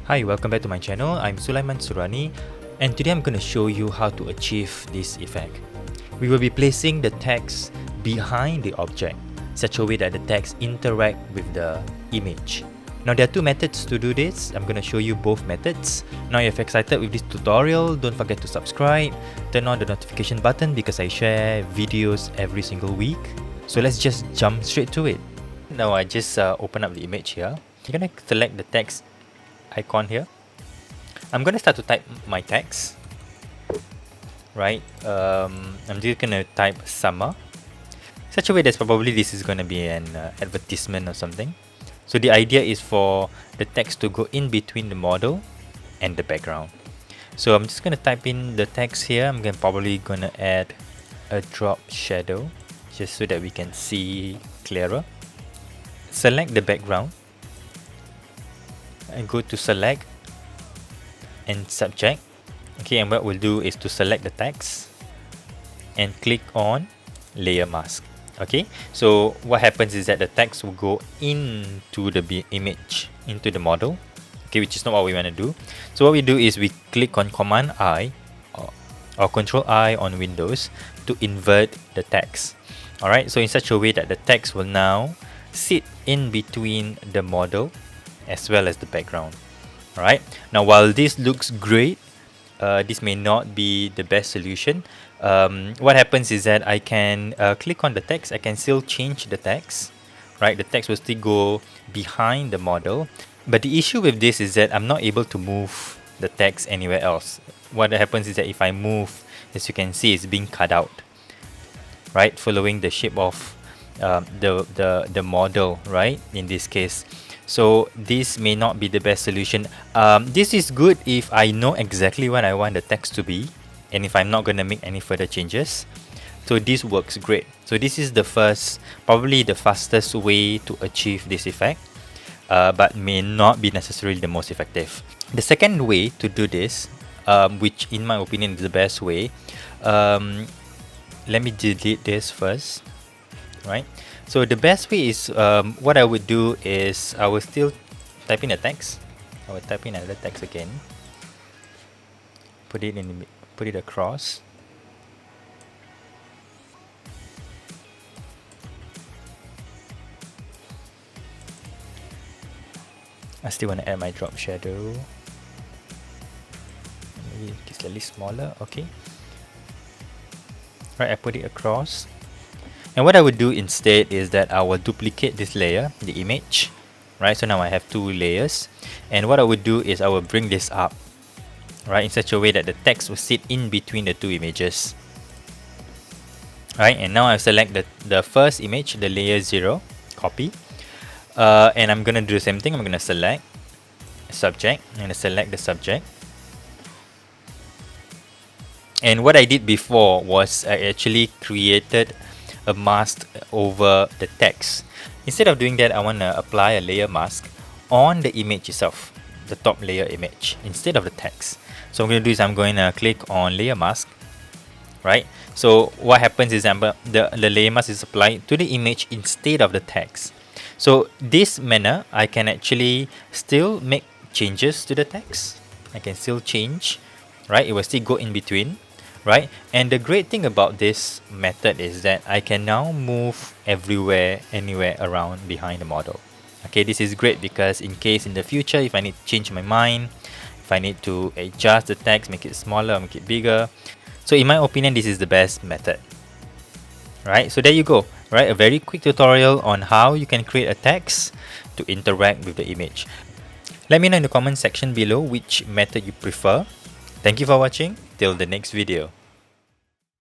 Hi, welcome back to my channel. I'm Sulaiman Surani, and today I'm going to show you how to achieve this effect. We will be placing the text behind the object, such a way that the text interact with the image. Now there are two methods to do this. I'm going to show you both methods. Now if you're excited with this tutorial, don't forget to subscribe, turn on the notification button because I share videos every single week. So let's just jump straight to it. Now I just open up the image here. You're going to select the text icon here. I'm going to start to type my text. Right, I'm just going to type summer. Such a way that probably this is going to be an advertisement or something. So the idea is for the text to go in between the model and the background. So I'm just going to type in the text here. I'm probably going to add a drop shadow just so that we can see clearer. Select the background and go to select and subject. Okay, and what we'll do is to select the text and click on layer mask. Okay, so what happens is that the text will go into the image, into the model, okay, which is not what we want to do. So what we do is we click on Command I or Control I on Windows to invert the text. Alright, so in such a way that the text will now sit in between the model as well as the background. Alright, now while this looks great, this may not be the best solution. What happens is that I can click on the text. I can still change the text. Right, the text will still go behind the model. But the issue with this is that I'm not able to move the text anywhere else. What happens is that if I move, as you can see, it's being cut out. Right, following the shape of the model. Right, in this case. So this may not be the best solution. This is good if I know exactly what I want the text to be and if I'm not going to make any further changes. So this works great. So this is the first, probably the fastest way to achieve this effect, but may not be necessarily the most effective. The second way to do this, which in my opinion is the best way, let me delete this first. Right, so the best way is what I would do is I will still type in a text. I will type in another text again, put it across. I still want to add my drop shadow. Maybe it's slightly smaller. Okay. Right, I put it across. And what I would do instead is that I will duplicate this layer, the image, right? So now I have two layers. And what I would do is I will bring this up, right, in such a way that the text will sit in between the two images. Right, and now I select the first image, the layer 0, copy. And I'm going to do the same thing. I'm going to select subject. I'm going to select the subject. And what I did before was I actually created a mask over the text. Instead of doing that, I want to apply a layer mask on the image itself, the top layer image, instead of the text. So what I'm going to do is I'm going to click on layer mask. Right, so what happens is the layer mask is applied to the image instead of the text. So this manner I can actually still make changes to the text. I can still change, right? It will still go in between. Right, and the great thing about this method is that I can now move everywhere, anywhere around behind the model. Okay, this is great because in case in the future, if I need to change my mind, if I need to adjust the text, make it smaller, make it bigger. So in my opinion, this is the best method. Right, so there you go. Right, a very quick tutorial on how you can create a text to interact with the image. Let me know in the comment section below which method you prefer. Thank you for watching. Till the next video.